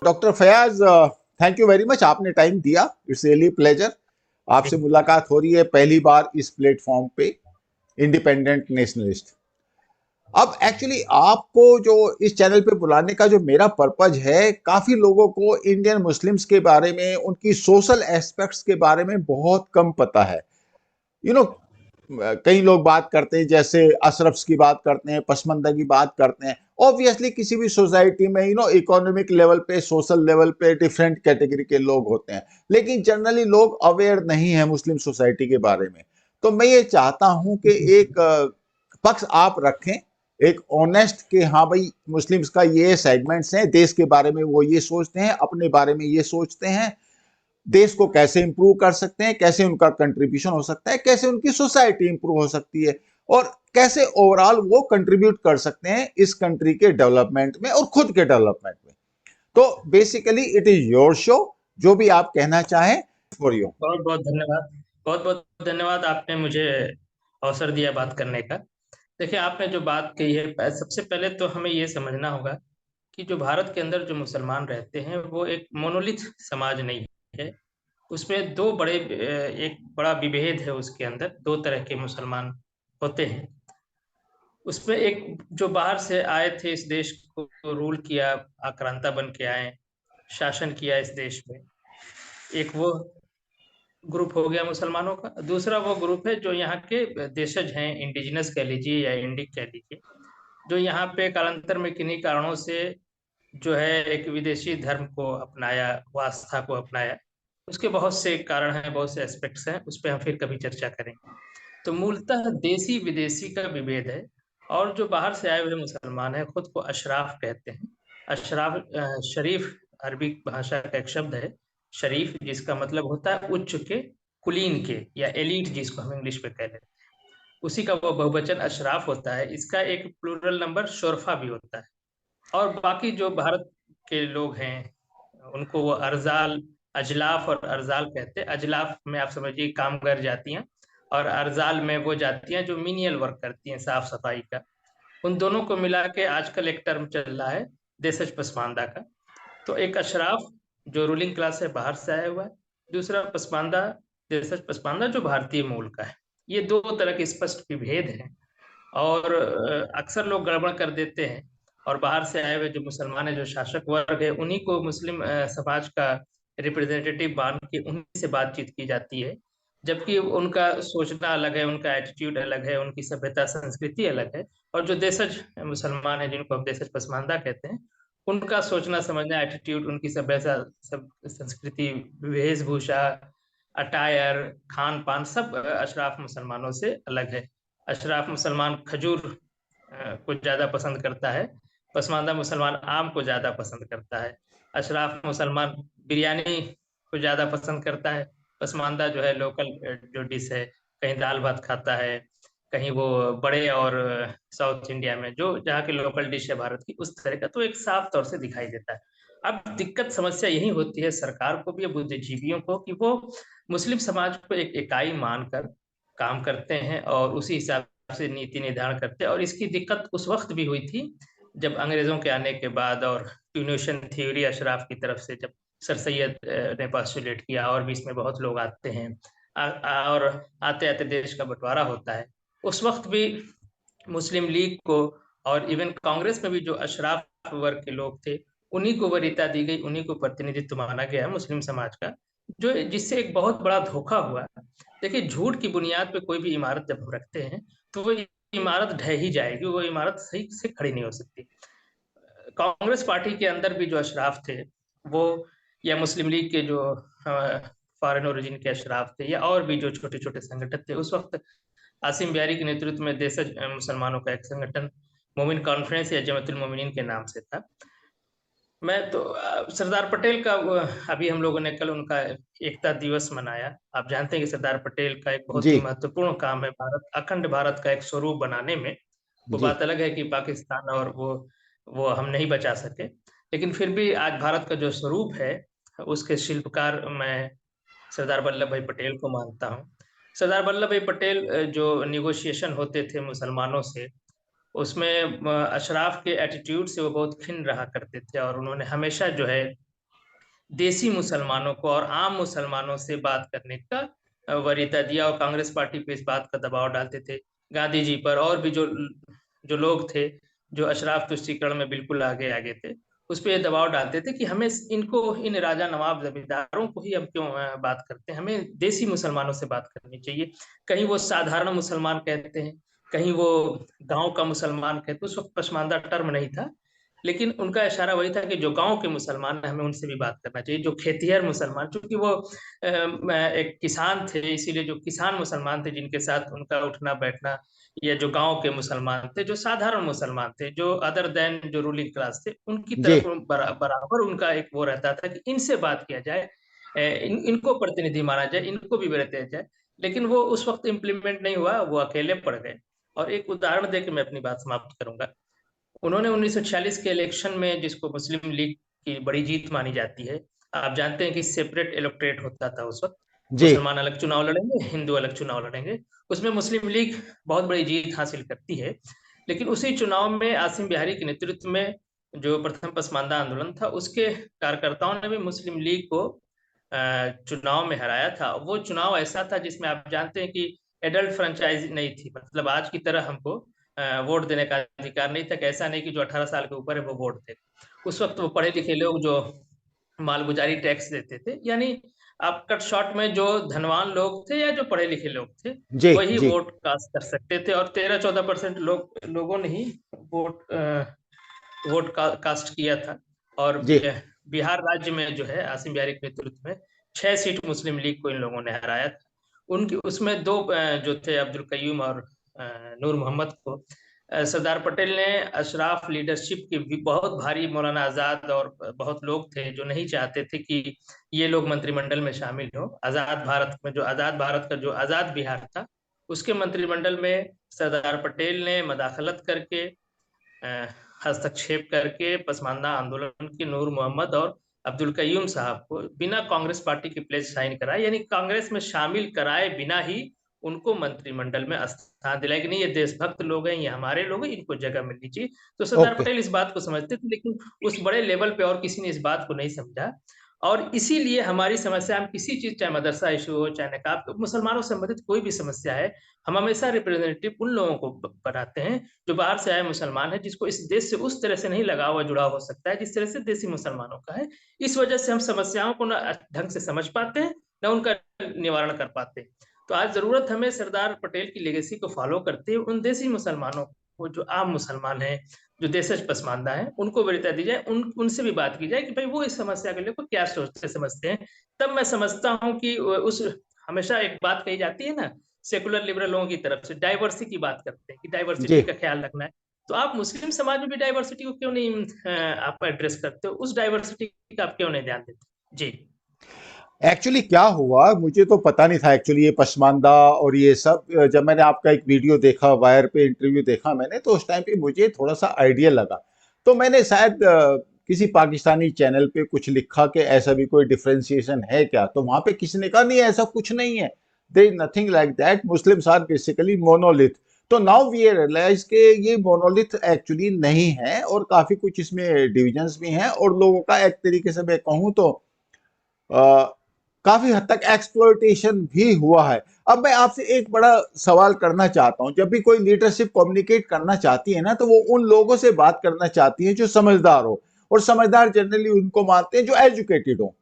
Doctor Fayaz, thank you very much, आपने time दिया। It's really pleasure. आपसे मुलाकात हो रही है पहली बार इस प्लेटफॉर्म पे, इंडिपेंडेंट नेशनलिस्ट। अब एक्चुअली आपको जो इस चैनल पे बुलाने का जो मेरा पर्पज है, काफी लोगों को इंडियन मुस्लिम्स के बारे में, उनकी सोशल एस्पेक्ट्स के बारे में बहुत कम पता है। यू नो, कई लोग बात करते हैं, जैसे अशरफ्स की बात करते हैं, पसमंदा की बात करते हैं। ऑब्वियसली किसी भी सोसाइटी में इकोनॉमिक लेवल पे, सोशल लेवल पे डिफरेंट कैटेगरी के लोग होते हैं, लेकिन जनरली लोग अवेयर नहीं है मुस्लिम सोसाइटी के बारे में। तो मैं ये चाहता हूं कि एक पक्ष आप रखें, एक ऑनेस्ट, कि हाँ भाई, मुस्लिम्स का ये सेगमेंट्स हैं, देश के बारे में वो ये सोचते हैं, अपने बारे में ये सोचते हैं, देश को कैसे इंप्रूव कर सकते हैं, कैसे उनका कंट्रीब्यूशन हो सकता है, कैसे उनकी सोसाइटी इंप्रूव हो सकती है, और कैसे ओवरऑल वो कंट्रीब्यूट कर सकते हैं इस कंट्री के डेवलपमेंट में और खुद के डेवलपमेंट में। तो basically it is your show, जो भी आप कहना चाहें, फॉर यू। बहुत बहुत धन्यवाद। बहुत बहुत धन्यवाद, आपने मुझे अवसर दिया बात करने का। देखिए, आपने जो बात कही है, सबसे पहले तो हमें ये समझना होगा कि जो भारत के अंदर जो मुसलमान रहते हैं वो एक मोनोलिथ समाज नहीं है। उसमें दो बड़े एक बड़ा विभेद है, उसके अंदर दो तरह के मुसलमान होते हैं। उसमें एक जो बाहर से आए थे, इस देश को रूल किया, आक्रांता बन के आए, शासन किया इस देश में, एक वो ग्रुप हो गया मुसलमानों का। दूसरा वो ग्रुप है जो यहाँ के देशज हैं, इंडिजिनस कह लीजिए या इंडिक कह लीजिए, जो यहाँ पे कालांतर में किन्हीं कारणों से जो है एक विदेशी धर्म को अपनाया, वो आस्था को अपनाया। उसके बहुत से कारण हैं, बहुत से एस्पेक्ट्स हैं, उस पर हम फिर कभी चर्चा करेंगे। तो मूलतः देसी विदेशी का विभेद है। और जो बाहर से आए हुए मुसलमान हैं, खुद को अशराफ कहते हैं। अशराफ शरीफ अरबी भाषा का एक शब्द है, शरीफ, जिसका मतलब होता है उच्च के, कुलीन के, या एलीट जिसको हम इंग्लिश में कह लेते हैं, उसी का वो बहुवचन अशराफ होता है। इसका एक प्लूरल नंबर शोरफा भी होता है। और बाकी जो भारत के लोग हैं, उनको वो अरजाल, अजलाफ और अरजाल कहते हैं। अजलाफ में आप समझिए कामगार जातियां, और अरजाल में वो जातियां जो मीनियल वर्क करती हैं, साफ सफाई का। उन दोनों को मिला के आजकल एक टर्म चल रहा है, देशज पसमानदा का। तो एक अशराफ जो रूलिंग क्लास है, बाहर से आया हुआ है। दूसरा पसमानदा, देशज पसमानदा, जो भारतीय मूल का है। ये दो तरह के स्पष्ट विभेद हैं। और अक्सर लोग गड़बड़ कर देते हैं, और बाहर से आए हुए जो मुसलमान है, जो शासक वर्ग है, उन्हीं को मुस्लिम समाज का रिप्रेजेंटेटिव मान के उन्हीं से बातचीत की जाती है। जबकि उनका सोचना अलग है, उनका एटीट्यूड अलग है, उनकी सभ्यता संस्कृति अलग है। और जो देशज मुसलमान है, जिनको हम देशज पसमानदा कहते हैं, उनका सोचना समझना, एटीट्यूड, उनकी सभ्यता, सब संस्कृति, वेशभूषा, अटायर, खान पान, सब अशराफ मुसलमानों से अलग है। अशराफ मुसलमान खजूर को ज्यादा पसंद करता है, पसमानदा मुसलमान आम को ज्यादा पसंद करता है। अशराफ मुसलमान बिरयानी को ज्यादा पसंद करता है, पसमानदा जो है लोकल जो डिश है, कहीं दाल भात खाता है, कहीं वो बड़े, और साउथ इंडिया में जो जहाँ की लोकल डिश है भारत की, उस तरह का तो एक साफ तौर से दिखाई देता है। अब दिक्कत समस्या यही होती है सरकार को भी, बुद्धिजीवियों को, कि वो मुस्लिम समाज को एक इकाई मानकर काम करते हैं और उसी हिसाब से नीति निर्धारण करते हैं। और इसकी दिक्कत उस वक्त भी हुई थी जब अंग्रेजों के आने के बाद, और ट्यूनेशियन थ्योरी अशराफ की तरफ से जब सर सैयद ने पास्टुलेट किया, और भी इसमें बहुत लोग आते हैं, और आते आते देश का बंटवारा होता है। उस वक्त भी मुस्लिम लीग को, और इवन कांग्रेस में भी जो अशराफ वर्ग के लोग थे, उन्हीं को वरीयता दी गई, उन्हीं को प्रतिनिधित्व माना गया मुस्लिम समाज का, जो जिससे एक बहुत बड़ा धोखा हुआ। देखिए, झूठ की बुनियाद पे कोई भी इमारत जब हम रखते हैं, तो वो इमारत ढह ही जाएगी, वो इमारत सही से खड़ी नहीं हो सकती। कांग्रेस पार्टी के अंदर भी जो अशराफ थे, वो, या मुस्लिम लीग के जो फॉरेन ओरिजिन के अशराफ थे, या और भी जो छोटे छोटे संगठन थे उस वक्त, आसिम बिहारी के नेतृत्व में देशज मुसलमानों का एक संगठन मोमिन कॉन्फ्रेंस या जमातुल मोमिनीन के नाम से था। मैं तो सरदार पटेल का अभी हम लोगों ने कल उनका एकता दिवस मनाया। आप जानते हैं कि सरदार पटेल का एक बहुत जी। ही महत्वपूर्ण काम है भारत, अखंड भारत का एक स्वरूप बनाने में। वो जी। बात अलग है कि पाकिस्तान और वो हम नहीं बचा सके, लेकिन फिर भी आज भारत का जो स्वरूप है, उसके शिल्पकार मैं सरदार वल्लभ भाई पटेल को मानता हूँ। सरदार वल्लभ भाई पटेल जो निगोशिएशन होते थे मुसलमानों से, उसमें अशराफ के एटीट्यूड से वो बहुत खिन्न रहा करते थे, और उन्होंने हमेशा जो है देसी मुसलमानों को और आम मुसलमानों से बात करने का वरीयता दिया, और कांग्रेस पार्टी पे इस बात का दबाव डालते थे, गांधी जी पर, और भी जो जो लोग थे जो अशराफ तुष्टीकरण में बिल्कुल आगे आगे थे, उस पर दबाव डालते थे कि हमें इनको, इन राजा नवाब जमींदारों को ही हम क्यों बात करते हैं, हमें देसी मुसलमानों से बात करनी चाहिए। कहीं वो साधारण मुसलमान कहते हैं, कहीं वो गांव का मुसलमान कहते हैं। उस वक्त पसमानदा टर्म नहीं था, लेकिन उनका इशारा वही था कि जो गांव के मुसलमान हैं हमें उनसे भी बात करना चाहिए, जो खेतिहर मुसलमान, क्योंकि वो एक किसान थे, इसीलिए जो किसान मुसलमान थे जिनके साथ उनका उठना बैठना, या जो गांव के मुसलमान थे, जो साधारण मुसलमान थे, जो अदर देन जो रूलिंग क्लास थे, उनकी जी तरफ बराबर उनका एक वो रहता था कि इनसे बात किया जाए, इनको प्रतिनिधि माना जाए, इनको भी दिया जाए। लेकिन वो उस वक्त इम्प्लीमेंट नहीं हुआ, वो अकेले पड़ गए। और एक उदाहरण देकर मैं अपनी बात समाप्त करूंगा। उन्होंने 1946 के इलेक्शन में, जिसको मुस्लिम लीग की बड़ी जीत मानी जाती है, आप जानते हैं कि सेपरेट इलेक्टोरेट होता था उस वक्त, जी मुसलमान अलग चुनाव लड़ेंगे, हिंदू अलग चुनाव लड़ेंगे। उसमें मुस्लिम लीग बहुत बड़ी जीत हासिल करती है। लेकिन उसी चुनाव में आसिम बिहारी के नेतृत्व में जो प्रथम पसमानदा आंदोलन था, उसके कार्यकर्ताओं ने भी मुस्लिम लीग को चुनाव में हराया था। वो चुनाव ऐसा था जिसमें आप जानते हैं कि एडल्ट फ्रेंचाइज नहीं थी, मतलब आज की तरह हमको वोट देने का अधिकार नहीं था, कि ऐसा नहीं कि जो 18 साल के ऊपर है वो वोट दे। उस वक्त वो पढ़े लिखे लोग जो मालगुजारी टैक्स देते थे, यानी आप कट शॉर्ट में जो धनवान लोग थे या जो पढ़े लिखे लोग थे, जी वही जी वोट कास्ट कर सकते थे। और 13-14% लोगों ने ही वोट कास्ट किया था। और जी बिहार राज्य में जो है आसिम बिहारी के नेतृत्व में 6 सीट मुस्लिम लीग को इन लोगों ने हराया था। उनकी उसमें दो जो थे, अब्दुल कयूम और नूर मोहम्मद को सरदार पटेल ने अशराफ लीडरशिप की भी बहुत भारी, मौलाना आजाद और बहुत लोग थे जो नहीं चाहते थे कि ये लोग मंत्रिमंडल में शामिल हो। आजाद भारत में, जो आजाद भारत का जो आजाद बिहार था, उसके मंत्रिमंडल में सरदार पटेल ने मदाखलत करके, हस्तक्षेप करके, पसमानदा आंदोलन के नूर मोहम्मद और अब्दुल कयूम साहब को बिना कांग्रेस पार्टी के प्लेज साइन कराए, यानी कांग्रेस में शामिल कराए बिना ही उनको मंत्रिमंडल में स्थान दिलाया कि नहीं, ये देशभक्त लोग हैं, ये हमारे लोग हैं, इनको जगह मिलनी चाहिए। तो सरदार ओके पटेल इस बात को समझते थे, लेकिन उस बड़े लेवल पे और किसी ने इस बात को नहीं समझा। और इसीलिए हमारी समस्या, हम किसी चीज, चाहे मदरसा इशू हो, चाहे नकाब, तो मुसलमानों से संबंधित कोई भी समस्या है, हम हमेशा रिप्रेजेंटेटिव उन लोगों को बनाते हैं जो बाहर से आए मुसलमान है, जिसको इस देश से उस तरह से नहीं लगाव और जुड़ाव हो सकता है जिस तरह से देसी मुसलमानों का है। इस वजह से हम समस्याओं को न ढंग से समझ पाते हैं, न उनका निवारण कर पाते हैं। तो आज जरूरत हमें सरदार पटेल की लेगेसी को फॉलो करते हुए उन देसी मुसलमानों को, जो आम मुसलमान हैं, जो देशज पसमानदा है, उनको वरीयता दी जाए, उनसे भी बात की जाए कि भाई वो इस समस्या के लिए क्या सोचते समझते हैं। तब मैं समझता हूँ कि उस, हमेशा एक बात कही जाती है ना, सेकुलर लिबरल लोगों की तरफ से डाइवर्सिटी की बात करते हैं कि जी डाइवर्सिटी का ख्याल रखना है। तो आप मुस्लिम समाज में भी डाइवर्सिटी को क्यों नहीं आप एड्रेस करते हो, उस डाइवर्सिटी का आप क्यों नहीं ध्यान देते? जी। एक्चुअली क्या हुआ मुझे तो पता नहीं था एक्चुअली ये पसमानदा और ये सब जब मैंने आपका एक वीडियो देखा वायर पे इंटरव्यू देखा मैंने तो उस टाइम पे मुझे थोड़ा सा आइडिया लगा तो मैंने शायद किसी पाकिस्तानी चैनल पे कुछ लिखा कि ऐसा भी कोई डिफरेंशिएशन है क्या तो वहां पे किसी ने कहा नहीं ऐसा कुछ नहीं है there is nothing like that Muslims are basically monolith तो नाउ वी रियलाइज के ये मोनोलिथ एक्चुअली नहीं है और काफी कुछ इसमें डिविजन्स भी हैं और लोगों का एक तरीके से मैं कहूँ तो काफी हद तक एक्सप्लॉयटेशन भी हुआ है अब मैं आपसे एक बड़ा सवाल करना चाहता हूं जब भी कोई लीडरशिप कम्युनिकेट करना चाहती है ना तो वो उन लोगों से बात करना चाहती है जो समझदार हो और समझदार जनरली उनको मानते हैं जो एजुकेटेड हो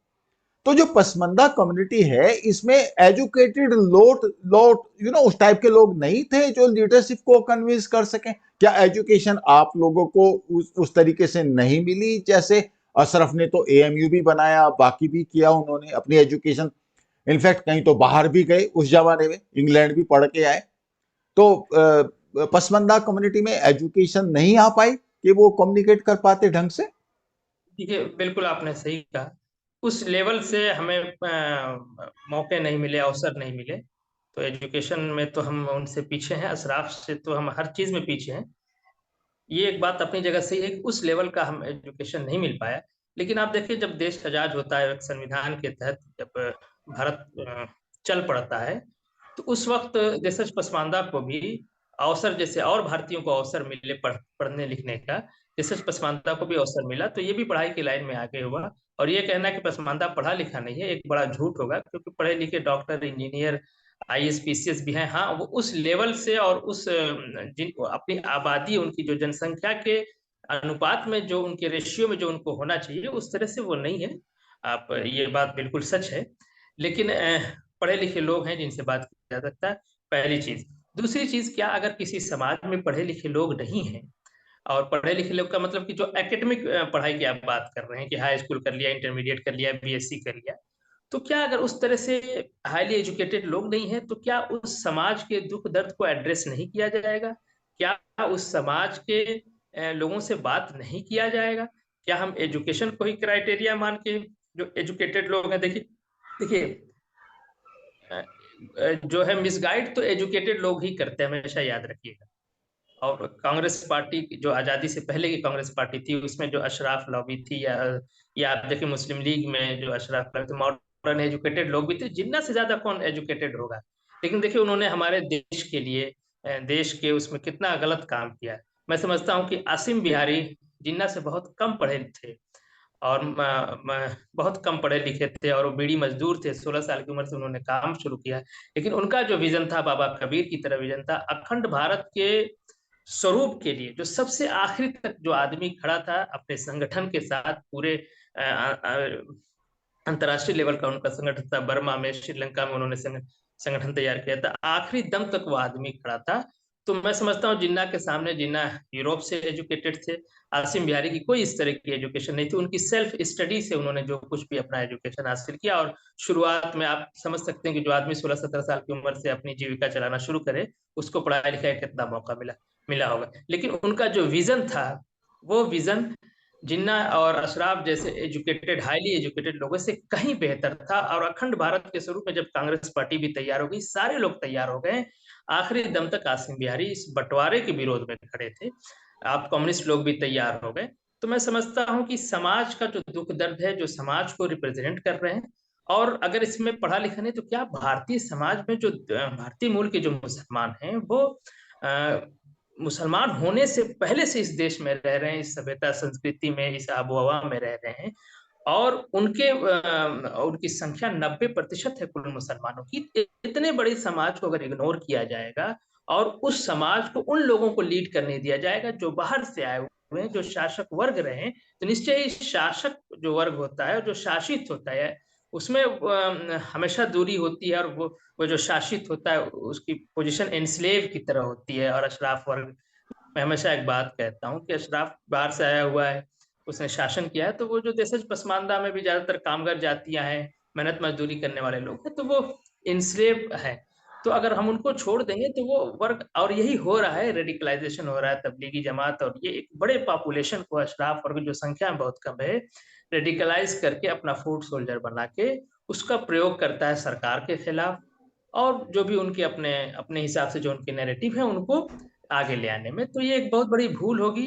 तो जो पसमंदा कम्युनिटी है इसमें एजुकेटेड लोट लोट उस टाइप के लोग नहीं थे जो लीडरशिप को कन्विंस कर सकें क्या एजुकेशन आप लोगों को उस तरीके से नहीं मिली जैसे अशरफ ने तो एएमयू भी बनाया बाकी भी किया उन्होंने अपनी एजुकेशन इनफैक्ट कहीं तो बाहर भी गए उस जमाने में इंग्लैंड भी पढ़ के आए तो पसमंदा कम्युनिटी में एजुकेशन नहीं आ पाई कि वो कम्युनिकेट कर पाते ढंग से ठीक है, बिल्कुल आपने सही कहा। उस लेवल से हमें मौके नहीं मिले, अवसर नहीं मिले। तो एजुकेशन में तो हम उनसे पीछे हैं, अशराफ से तो हम हर चीज में पीछे हैं। ये एक बात अपनी जगह सही है कि उस लेवल का हम एजुकेशन नहीं मिल पाया। लेकिन आप देखिए, जब देश आजाद होता है, एक संविधान के तहत जब भारत चल पड़ता है, तो उस वक्त देशज पसमानदा को भी अवसर, जैसे और भारतीयों को अवसर मिले पढ़ने लिखने का, देशज पसमानदा को भी अवसर मिला, तो ये भी पढ़ाई की लाइन में आगे हुआ। और ये कहना कि पसमानदा पढ़ा लिखा नहीं है, एक बड़ा झूठ होगा, क्योंकि पढ़े लिखे डॉक्टर, इंजीनियर, आईएएस, पीसीएस भी हैं। हाँ, वो उस लेवल से और उस जिन अपनी आबादी, उनकी जो जनसंख्या के अनुपात में, जो उनके रेशियो में जो उनको होना चाहिए, उस तरह से वो नहीं है। आप, ये बात बिल्कुल सच है। लेकिन पढ़े लिखे लोग हैं जिनसे बात किया जा सकता है, पहली चीज। दूसरी चीज, क्या अगर किसी समाज में पढ़े लिखे लोग नहीं हैं, और पढ़े लिखे लोग का मतलब कि जो एकेडमिक पढ़ाई की आप बात कर रहे हैं कि हाई स्कूल कर लिया, इंटरमीडिएट कर लिया, बीएससी कर लिया, तो क्या अगर उस तरह से हाईली एजुकेटेड लोग नहीं हैं, तो क्या उस समाज के दुख दर्द को एड्रेस नहीं किया जाएगा? क्या उस समाज के लोगों से बात नहीं किया जाएगा? क्या हम एजुकेशन को ही क्राइटेरिया मान के, जो एजुकेटेड लोग हैं, देखिए देखिए जो है मिसगाइड तो एजुकेटेड लोग ही करते हैं, हमेशा याद रखिएगा। और कांग्रेस पार्टी जो आजादी से पहले की कांग्रेस पार्टी थी, उसमें जो अशराफ लॉबी थी, या आप देखिए मुस्लिम लीग में जो अशराफ लॉबी थी, मॉडर्न एजुकेटेड लोग भी थे। जिन्ना से ज्यादा कौन एजुकेटेड होगा? लेकिन देखिए उन्होंने हमारे देश के लिए, देश के उसमें कितना गलत काम किया है। मैं समझता हूँ कि आसिम बिहारी जिन्ना से बहुत कम पढ़े थे, और बहुत कम पढ़े लिखे थे, और वो बीड़ी मजदूर थे। 16 साल की उम्र से उन्होंने काम शुरू किया, लेकिन उनका जो विजन था, बाबा कबीर की तरह विजन था, अखंड भारत के स्वरूप के लिए, जो सबसे आखिरी तक जो आदमी खड़ा था अपने संगठन के साथ, पूरे अंतर्राष्ट्रीय लेवल का उनका संगठन था, बर्मा में, श्रीलंका में उन्होंने संगठन तैयार किया था, आखिरी दम तक वो आदमी खड़ा था। तो मैं समझता हूँ जिन्ना के सामने, जिन्ना यूरोप से एजुकेटेड थे, आसिम बिहारी की कोई इस तरह की एजुकेशन नहीं थी। उनकी सेल्फ स्टडी से उन्होंने जो कुछ भी अपना एजुकेशन हासिल किया, और शुरुआत में आप समझ सकते हैं कि जो आदमी 16-17 साल की उम्र से अपनी जीविका चलाना शुरू करे, उसको पढ़ाई लिखाई का कितना मौका मिला मिला होगा। लेकिन उनका जो विजन था, वो विजन जिन्ना और अशराफ जैसे एजुकेटेड, हाईली एजुकेटेड लोगों से कहीं बेहतर था। और अखंड भारत के स्वरूप में जब कांग्रेस पार्टी भी तैयार हो गई, सारे लोग तैयार हो गए, आखिरी दम तक आसिम बिहारी इस बंटवारे के विरोध में खड़े थे, आप कम्युनिस्ट लोग भी तैयार हो गए। तो मैं समझता हूँ कि समाज का जो दुख दर्द है, जो समाज को रिप्रेजेंट कर रहे हैं, और अगर इसमें पढ़ा लिखा नहीं, तो क्या भारतीय समाज में जो भारतीय मूल के जो मुसलमान हैं, वो मुसलमान होने से पहले से इस देश में रह रहे हैं, इस सभ्यता संस्कृति में, इस आबो हवा में रह रहे हैं, और उनकी संख्या 90% है कुल मुसलमानों की। इतने बड़े समाज को अगर इग्नोर किया जाएगा, और उस समाज को उन लोगों को लीड करने दिया जाएगा जो बाहर से आए हुए हैं, जो शासक वर्ग रहे, तो निश्चय ही शासक जो वर्ग होता है, जो शासित होता है, उसमें हमेशा दूरी होती है, और वो जो शासित होता है, उसकी पोजीशन एनस्लेव की तरह होती है। और अशराफ वर्ग, मैं हमेशा एक बात कहता हूँ कि अशराफ बाहर से आया हुआ है, उसने शासन किया है, तो वो जो देशज पसमानदा में भी ज्यादातर कामगार जातियां हैं, मेहनत मजदूरी करने वाले लोग हैं, तो वो इंस्लेव है। तो अगर हम उनको छोड़ देंगे, तो वो वर्ग, और यही हो रहा है, रेडिकलाइजेशन हो रहा है, तबलीगी जमात, और ये एक बड़े पॉपुलेशन को, अशराफ वर्ग जो संख्या में बहुत कम है, रेडिकलाइज करके अपना फूड सोल्जर बना के उसका प्रयोग करता है सरकार के खिलाफ, और जो भी उनके अपने अपने हिसाब से जो उनके नैरेटिव है, उनको आगे ले आने में। तो ये एक बहुत बड़ी भूल होगी।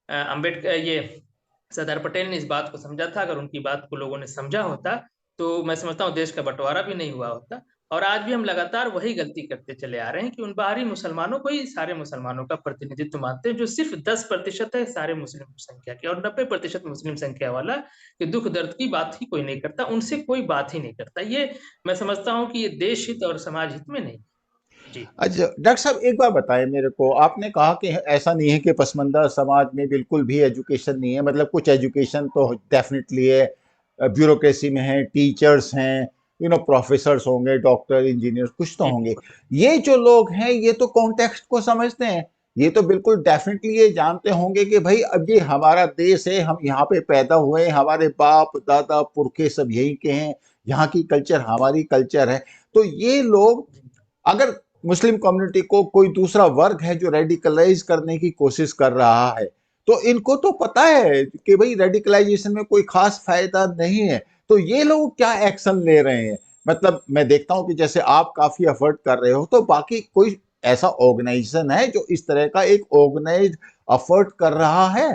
अम्बेडकर, ये सरदार पटेल ने इस बात को समझा था। अगर उनकी बात को लोगों ने समझा होता, तो मैं समझता हूँ देश का बंटवारा भी नहीं हुआ होता। और आज भी हम लगातार वही गलती करते चले आ रहे हैं कि उन बाहरी मुसलमानों को ही सारे मुसलमानों का प्रतिनिधित्व मानते हैं, जो सिर्फ 10% है सारे मुस्लिम संख्या की, और 90% मुस्लिम संख्या वाला कि दुख दर्द की बात ही कोई नहीं करता, उनसे कोई बात ही नहीं करता। ये मैं समझता हूँ कि ये देश हित और समाज हित में नहीं। जी। अच्छा डॉक्टर साहब, एक बार बताएं मेरे को, आपने कहा कि ऐसा नहीं है कि पसमानदा समाज में बिल्कुल भी एजुकेशन नहीं है, मतलब कुछ एजुकेशन तो डेफिनेटली है, ब्यूरोक्रेसी में है, टीचर्स हैं, प्रोफेसर्स होंगे, डॉक्टर, इंजीनियर, कुछ तो जी होंगे। बिल्कुल। ये जो लोग हैं, ये तो कॉन्टेक्स्ट को समझते हैं, ये तो बिल्कुल डेफिनेटली ये जानते होंगे कि भाई अब ये हमारा देश है, हम यहाँ पे पैदा हुए, हमारे बाप दादा पुरखे सब यहीं के हैं, यहाँ की कल्चर हमारी कल्चर है। तो ये लोग, जी। अगर मुस्लिम कम्युनिटी को कोई दूसरा वर्ग है जो रेडिकलाइज करने की कोशिश कर रहा है, तो इनको तो पता है कि भाई रेडिकलाइजेशन में कोई खास फायदा नहीं है, तो ये लोग क्या एक्शन ले रहे हैं? मतलब मैं देखता हूं कि जैसे आप काफी एफर्ट कर रहे हो, तो बाकी कोई ऐसा ऑर्गेनाइजेशन है जो इस तरह का एक ऑर्गेनाइज्ड एफर्ट कर रहा है?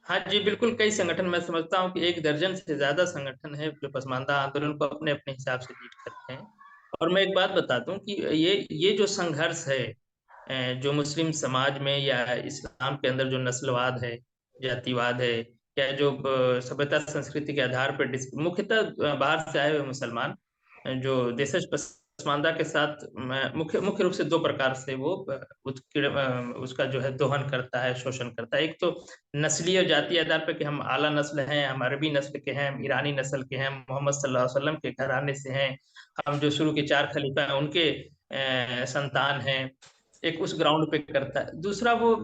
हाँ जी, बिल्कुल, कई संगठन, मैं समझता हूँ कि 1 दर्जन से ज्यादा संगठन है जो पसमानदा आंदोलन को अपने अपने हिसाब से लीड करते हैं। और मैं एक बात बता दूं कि ये जो संघर्ष है, जो मुस्लिम समाज में या इस्लाम के अंदर जो नस्लवाद है, जातिवाद है, या जो सभ्यता संस्कृति के आधार पर मुख्यतः बाहर से आए हुए मुसलमान जो देशज पसमानदा के साथ मुख्य मुख्य रूप से दो प्रकार से वो उसका जो है दोहन करता है, शोषण करता है। एक तो नस्लीय और जातीय आधार पर कि हम आला नस्ल हैं, हम अरबी नस्ल के हैं, हम ईरानी नस्ल के हैं, मोहम्मद सल्लल्लाहु अलैहि वसल्लम के घराने से हैं, हम जो शुरू के 4 खलीफा हैं उनके संतान हैं। एक उस ग्राउंड पे करता है। दूसरा वो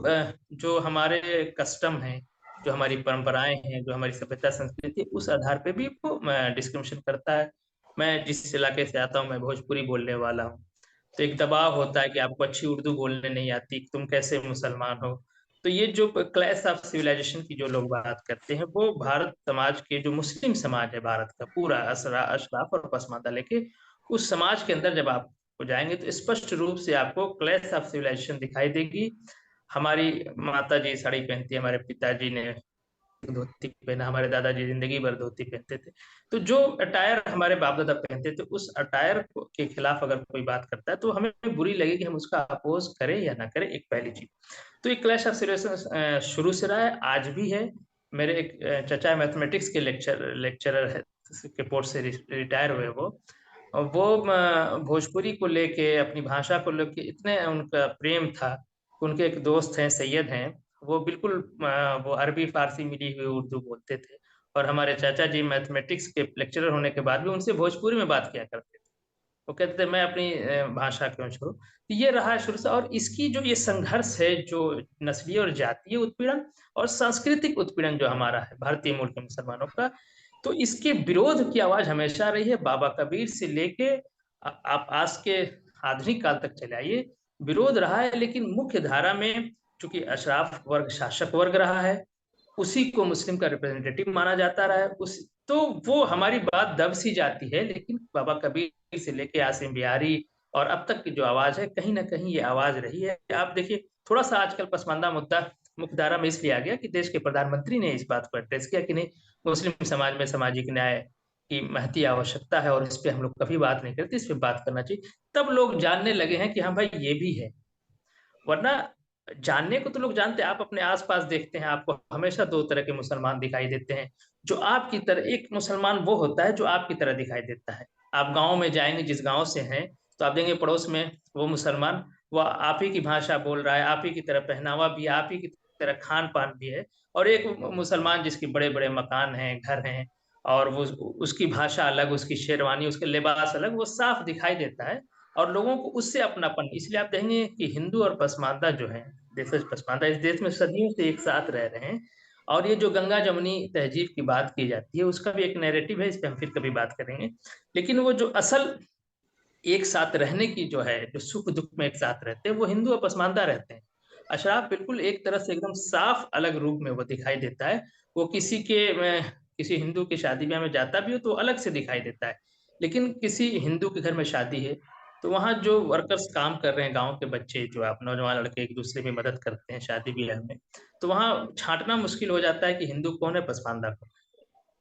जो हमारे कस्टम है, जो हमारी परंपराएं हैं, जो हमारी सभ्यता संस्कृति, उस आधार पे भी वो डिस्क्रिमिनेशन करता है। मैं जिस इलाके से आता हूँ, मैं भोजपुरी बोलने वाला हूँ, तो एक दबाव होता है कि आपको अच्छी उर्दू बोलने नहीं आती, तुम कैसे मुसलमान हो। तो ये जो क्लैश ऑफ सिविलाइजेशन की जो लोग बात करते हैं, वो भारत समाज के जो मुस्लिम समाज है भारत का पूरा अशराफ और पसमानदा लेके, उस समाज के अंदर जब आप हो जाएंगे तो स्पष्ट रूप से आपको क्लैश ऑफ सिविलाइजेशन दिखाई देगी। हमारी माता जी साड़ी पहनती है, हमारे पिताजी ने धोती पहना, हमारे दादाजी जिंदगी भर धोती पहनते थे। तो जो अटायर हमारे बाप दादा पहनते थे, उस अटायर के खिलाफ अगर कोई बात करता है तो हमें बुरी लगेगी, हम उसका अपोज करें या ना करें, एक पहली चीज। तो ये क्लैश ऑफ सिविलाइजेशन शुरू से रहा है, आज भी है। मेरे एक चचा मैथमेटिक्स के लेक्चरर है, के पोस्ट से रिटायर हुए वो, और वो भोजपुरी को लेके, अपनी भाषा को लेके इतने उनका प्रेम था। उनके एक दोस्त हैं, सैयद हैं, वो बिल्कुल वो अरबी फारसी मिली हुई उर्दू बोलते थे, और हमारे चाचा जी मैथमेटिक्स के लेक्चरर होने के बाद भी उनसे भोजपुरी में बात किया करते थे। वो कहते थे मैं अपनी भाषा क्यों छोड़ूं। तो ये रहा है शुरू से, और इसकी जो ये संघर्ष है, जो नस्लीय और जातीय उत्पीड़न और सांस्कृतिक उत्पीड़न जो हमारा है भारतीय मूल के मुसलमानों का, तो इसके विरोध की आवाज हमेशा रही है। बाबा कबीर से लेके आप आज के आधुनिक काल तक चले आइए, विरोध रहा है। लेकिन मुख्य धारा में चूंकि अशराफ वर्ग शासक वर्ग रहा है, उसी को मुस्लिम का रिप्रेजेंटेटिव माना जाता रहा है, उस तो वो हमारी बात दब सी जाती है। लेकिन बाबा कबीर से लेके आसिम बिहारी और अब तक की जो आवाज है, कहीं ना कहीं ये आवाज रही है। आप देखिए, थोड़ा सा आजकल पसमानदा मुद्दा मुख्य धारा में इसलिए आ गया कि देश के प्रधानमंत्री ने इस बात को एड्रेस किया कि नहीं, मुस्लिम समाज में सामाजिक न्याय की महती आवश्यकता है, और इस पे हम लोग कभी बात नहीं करते, इस पे बात करना चाहिए। तब लोग जानने लगे हैं कि हाँ भाई ये भी है। वरना जानने को तो लोग जानते हैं, आप अपने आसपास देखते हैं, आपको हमेशा दो तरह के मुसलमान दिखाई देते हैं। जो आपकी तरह, एक मुसलमान वो होता है जो आपकी तरह दिखाई देता है। आप गांव में जाएंगे, जिस गांव से हैं, तो आप देखेंगे पड़ोस में वो मुसलमान, वो आप ही की भाषा बोल रहा है, आप ही की तरह पहनावा भी है, आप ही की तरह खान पान भी है। और एक मुसलमान जिसके बड़े बड़े मकान हैं, घर हैं, और वो उसकी भाषा अलग, उसकी शेरवानी, उसके लिबास अलग, वो साफ दिखाई देता है। और लोगों को उससे अपनापन, इसलिए आप देखेंगे कि हिंदू और पसमानदा जो है, देशज पसमानदा इस देश में सदियों से एक साथ रह रहे हैं। और ये जो गंगा जमुनी तहजीब की बात की जाती है, उसका भी एक नैरेटिव है, इस पे हम फिर कभी बात करेंगे। लेकिन वो जो असल एक साथ रहने की जो है, जो सुख दुख में एक साथ रहते हैं, वो हिंदू और पसमानदा रहते हैं। अशराफ बिल्कुल एक तरह से एकदम साफ अलग रूप में वो दिखाई देता है। वो किसी हिंदू की शादी ब्याह में जाता भी हो तो अलग से दिखाई देता है। लेकिन किसी हिंदू के घर में शादी है, तो वहाँ जो वर्कर्स काम कर रहे हैं, गांव के बच्चे, जो आप नौजवान लड़के एक दूसरे में मदद करते हैं शादी ब्याह में, तो वहाँ छांटना मुश्किल हो जाता है कि हिंदू कौन है, पसमानदा कौन है।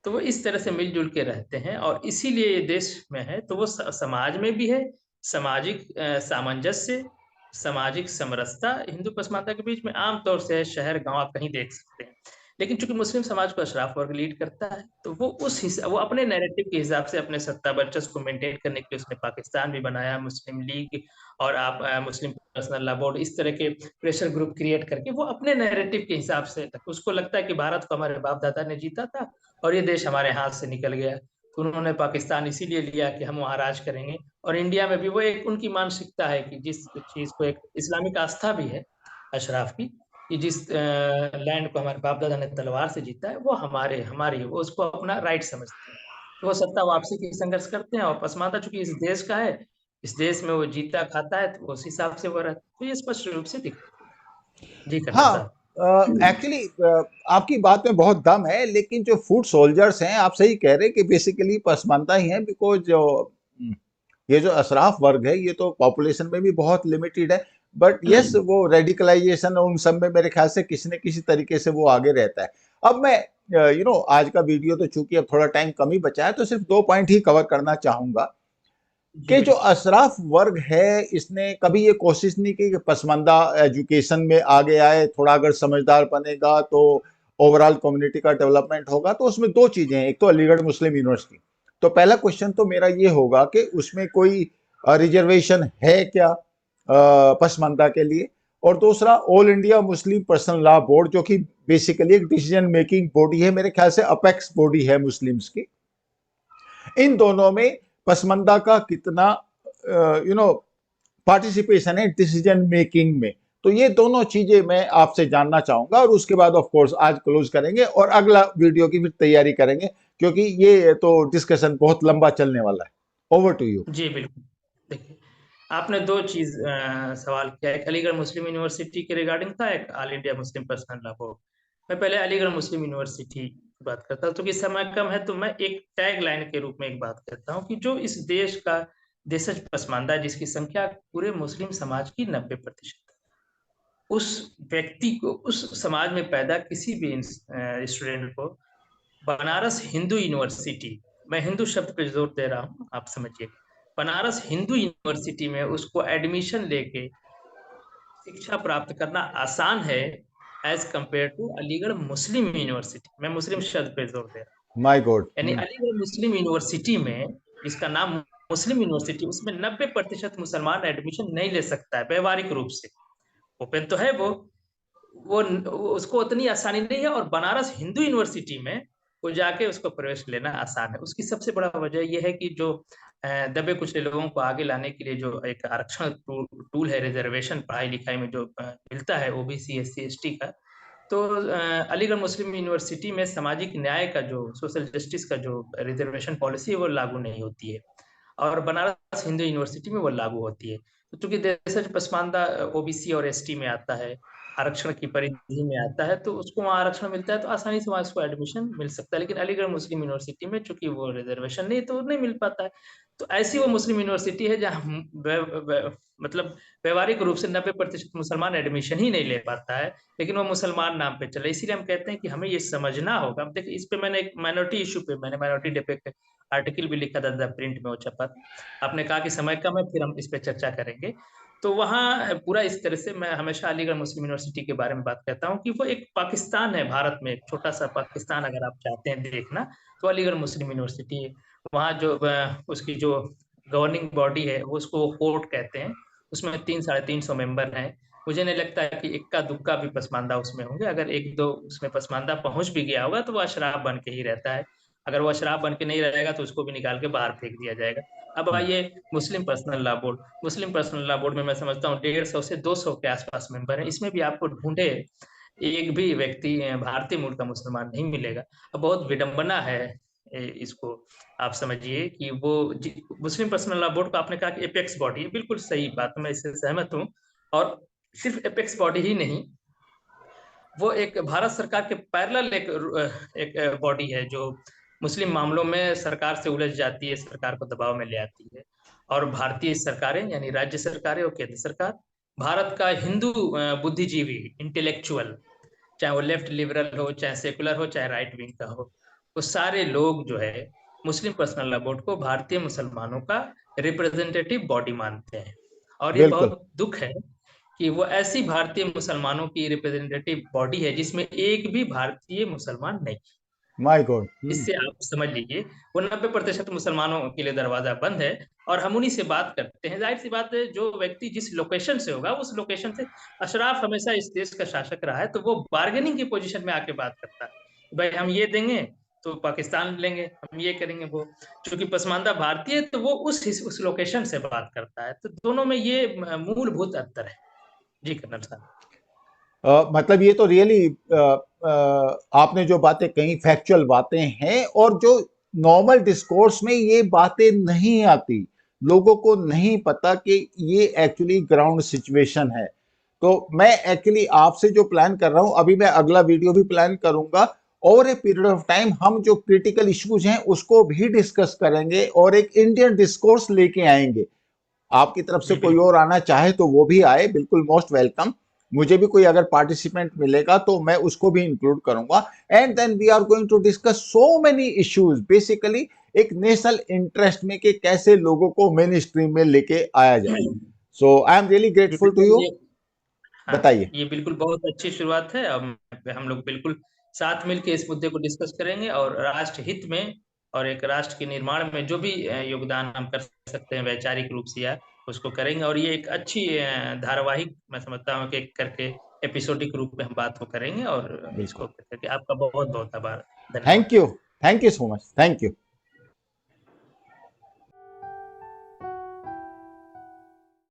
तो वो इस तरह से मिलजुल के रहते हैं, और इसीलिए ये देश में है। तो वो समाज में भी है, सामाजिक सामंजस्य, सामाजिक समरसता हिंदू पसमानदा के बीच में आमतौर से है। शहर गांव आप कहीं देख सकते हैं। लेकिन चूंकि मुस्लिम समाज को अशराफ वर्ग लीड करता है, तो वो अपने नैरेटिव के हिसाब से, अपने सत्ता वर्चस्व को मेंटेन करने के लिए उसने पाकिस्तान भी बनाया, मुस्लिम लीग, और आप मुस्लिम पर्सनल लॉ बोर्ड, इस तरह के प्रेशर ग्रुप क्रिएट करके वो अपने नैरेटिव के हिसाब से, उसको लगता है कि भारत को हमारे बाप दादा ने जीता था और ये देश हमारे हाथ से निकल गया, तो उन्होंने पाकिस्तान इसीलिए लिया कि हम वहां राज करेंगे। और इंडिया में भी वो एक उनकी मानसिकता है कि जिस चीज को, एक इस्लामिक आस्था भी है अशराफ की, कि जिस लैंड को हमारे बाप दादा ने तलवार से जीता है, वो हमारी वो उसको अपना राइट समझते हैं। तो वो सत्ता वापसी की संघर्ष करते हैं, और पसमानदा चूंकि इस देश का है, इस देश में वो जीता खाता है, तो उस हिसाब से वो रहता है। तो ये स्पष्ट रूप से दिखता है। जी खन्ना हाँ, साहब। एक्चुअली आपकी बात में बहुत दम है, लेकिन जो फूड सोल्जर्स हैं, आप सही कह रहे हैं कि बेसिकली पसमानदा ही हैं, बिकॉज जो ये जो अशराफ वर्ग है, ये तो पॉपुलेशन में भी बहुत लिमिटेड है। बट यस, वो रेडिकलाइजेशन उन सब में मेरे ख्याल से किसी न किसी तरीके से वो आगे रहता है। अब मैं आज का वीडियो तो चूंकि अब थोड़ा टाइम कम ही बचा है, तो सिर्फ 2 पॉइंट ही कवर करना चाहूंगा जी, कि जो बिल्कुल। अशराफ वर्ग है इसने कभी ये कोशिश नहीं की कि पसमानदा एजुकेशन में आगे आए, थोड़ा अगर समझदार बनेगा तो ओवरऑल कम्युनिटी का डेवलपमेंट होगा। तो उसमें दो चीजें हैं, एक तो अलीगढ़ मुस्लिम यूनिवर्सिटी। तो पहला क्वेश्चन तो मेरा ये होगा कि उसमें कोई रिजर्वेशन है क्या पसमानदा के लिए। और दूसरा, all India Muslim personal law board, जो कि बेसिकली एक डिसीजन मेकिंग बॉडी है, मेरे ख्याल से अपेक्स बॉडी है मुस्लिम्स की। इन दोनों में पसमानदा का कितना पार्टिसिपेशन है डिसीजन मेकिंग में। तो ये दोनों चीजें मैं आपसे जानना चाहूंगा, और उसके बाद ऑफ कोर्स आज क्लोज करेंगे और अगला वीडियो की फिर तैयारी करेंगे, क्योंकि ये तो डिस्कशन बहुत लंबा चलने वाला है। Over to you. जी, बिल्कुल। देखिए, आपने 2 चीज़ सवाल किया, एक अलीगढ़ मुस्लिम यूनिवर्सिटी के रिगार्डिंग था, एक all India Muslim personal law board. मैं पहले अलीगढ़ मुस्लिम यूनिवर्सिटी की बात करता हूँ, चूँकि समय कम है तो मैं एक टैग लाइन के रूप में एक बात कहता हूँ कि जो इस देश का देशज पसमानदा है, जिसकी संख्या पूरे मुस्लिम समाज की 90% है। उस व्यक्ति को, उस समाज में पैदा किसी भी स्टूडेंट को बनारस हिंदू यूनिवर्सिटी, मैं हिंदू शब्द पे जोर दे रहा हूँ, आप समझिएगा। बनारस हिंदू यूनिवर्सिटी में उसको एडमिशन लेके शिक्षा प्राप्त करना आसान है as compare to Aligarh Muslim university. मैं मुस्लिम शब्द पे जोर दे रहा हूँ। My god. यानी अलीगढ़ मुस्लिम यूनिवर्सिटी में, जिसका नाम मुस्लिम यूनिवर्सिटी, उसमें 90% मुसलमान एडमिशन नहीं ले सकता है व्यवहारिक रूप से। ओपन तो है वो उसको उतनी आसानी नहीं है, और बनारस हिंदू यूनिवर्सिटी में वो जाके उसको प्रवेश लेना आसान है। उसकी सबसे बड़ा वजह ये है कि जो दबे कुचले लोगों को आगे लाने के लिए जो एक आरक्षण टूल है, रिजर्वेशन पढ़ाई लिखाई में जो मिलता है ओबीसी एससी एसटी का। तो अलीगढ़ मुस्लिम यूनिवर्सिटी में सामाजिक न्याय का जो, सोशल जस्टिस का जो रिजर्वेशन पॉलिसी है वो लागू नहीं होती है, और बनारस हिंदू यूनिवर्सिटी में वो लागू होती है। तो चूंकि देशज पसमानदा ओबीसी और एसटी में आता है, आरक्षण की परिधि में आता है, तो उसको वहाँ आरक्षण मिलता है, तो आसानी से वहाँ उसको एडमिशन मिल सकता है। लेकिन अलीगढ़ मुस्लिम यूनिवर्सिटी में चूंकि वो रिजर्वेशन नहीं है, तो नहीं मिल पाता है। तो ऐसी वो मुस्लिम यूनिवर्सिटी है जहाँ मतलब व्यवहारिक रूप से 90% मुसलमान एडमिशन ही नहीं ले पाता है, लेकिन वो मुसलमान नाम पे चले। इसीलिए हम कहते हैं कि हमें ये समझना होगा। अब देखिए, इस पे मैंने एक माइनॉरिटी इशू पे, मैंने माइनॉरिटी डे पे आर्टिकल भी लिखा था, द प्रिंट में वो छपा था। आपने कहा कि समय कम है, फिर हम इस पे चर्चा करेंगे। तो वहाँ पूरा इस तरह से, मैं हमेशा अलीगढ़ मुस्लिम यूनिवर्सिटी के बारे में बात करता हूँ कि वो एक पाकिस्तान है, भारत में एक छोटा सा पाकिस्तान अगर आप चाहते हैं देखना, तो अलीगढ़ मुस्लिम यूनिवर्सिटी है। वहाँ जो उसकी जो गवर्निंग बॉडी है वो उसको कोर्ट कहते हैं। उसमें 300-350 मेंबर हैं। मुझे नहीं लगता है कि इक्का दुक्का भी पसमानदा उसमें होंगे। अगर एक दो उसमें पसमानदा पहुंच भी गया होगा तो वो अशराफ बन के ही रहता है। अगर वो अशराफ बन के नहीं रहेगा तो उसको भी निकाल के बाहर फेंक दिया जाएगा। अब आइए मुस्लिम पर्सनल लॉ बोर्ड। मुस्लिम पर्सनल लॉ बोर्ड में मैं समझता हूँ 150 से 200 के आसपास मेंबर हैं। इसमें भी आपको ढूंढे एक भी व्यक्ति भारतीय मूल का मुसलमान नहीं मिलेगा। अब बहुत विडंबना है इसको आप समझिए कि वो मुस्लिम पर्सनल लॉ बोर्ड को आपने कहा कि एपेक्स बॉडी है, बिल्कुल सही बात, मैं इससे सहमत हूँ। और सिर्फ एपेक्स बॉडी ही नहीं, वो एक भारत सरकार के पैरेलल एक बॉडी है जो मुस्लिम मामलों में सरकार से उलझ जाती है, सरकार को दबाव में ले आती है। और भारतीय सरकारें, यानी राज्य सरकारें और केंद्र सरकार, भारत का हिंदू बुद्धिजीवी, इंटेलेक्चुअल, चाहे वो लेफ्ट लिबरल हो, चाहे सेकुलर हो, चाहे राइट विंग का हो, वो सारे लोग जो है मुस्लिम पर्सनल लॉ बोर्ड को भारतीय मुसलमानों का रिप्रेजेंटेटिव बॉडी मानते हैं। और ये बिल्कुल। बहुत दुख है कि वो ऐसी भारतीय मुसलमानों की रिप्रेजेंटेटिव बॉडी है जिसमें एक भी भारतीय मुसलमान नहीं। My God. इससे आप समझ लीजिए वो 90% मुसलमानों के लिए दरवाजा बंद है। और हम उन्हीं से बात करते हैं। जाहिर सी बात है, जो व्यक्ति जिस लोकेशन से होगा उस लोकेशन से, अशराफ हमेशा इस देश का शासक रहा है, तो वो बार्गेनिंग की पोजीशन में आके बात करता है, भाई हम ये देंगे तो पाकिस्तान लेंगे, हम ये करेंगे वो। चूंकि पसमानदा भारतीय है तो वो उस लोकेशन से बात करता है। तो दोनों में ये मूलभूत अंतर है। जी कर्नल साहब। मतलब ये तो रियली आपने जो बातें कही फैक्चुअल बातें हैं, और जो नॉर्मल डिस्कोर्स में ये बातें नहीं आती, लोगों को नहीं पता कि ये एक्चुअली ग्राउंड सिचुएशन है। तो मैं एक्चुअली आपसे जो प्लान कर रहा हूं, अभी मैं अगला वीडियो भी प्लान करूंगा, over a period of time हम जो क्रिटिकल इश्यूज हैं उसको भी डिस्कस करेंगे और एक इंडियन डिस्कोर्स लेके आएंगे। आपकी तरफ से जी कोई बिल्कुल। और आना चाहे तो वो भी आए, बिल्कुल मोस्ट वेलकम। मुझे भी कोई अगर पार्टिसिपेंट मिलेगा तो मैं उसको भी इंक्लूड करूंगा। And then we are going to discuss so many issues. Basically एक नेशनल इंटरेस्ट में कि कैसे लोगों को मेन स्ट्रीम में लेके आया जाए। सो आई एम रियली जी ग्रेटफुल टू बिल्कुल, यू। ये हाँ, बताइए। ये बिल्कुल बहुत अच्छी शुरुआत है। हम लोग बिल्कुल साथ मिलके इस मुद्दे को डिस्कस करेंगे और राष्ट्र हित में और एक राष्ट्र के निर्माण में जो भी योगदान हम कर सकते हैं वैचारिक रूप से या उसको करेंगे। और ये एक अच्छी धारावाहिक मैं समझता हूँ कि एक करके एपिसोडिक रूप में हम बात को करेंगे और बिल्कुल। इसको करके आपका बहुत बहुत आभार, थैंक धन्यवाद। You. Thank you so much. Thank you.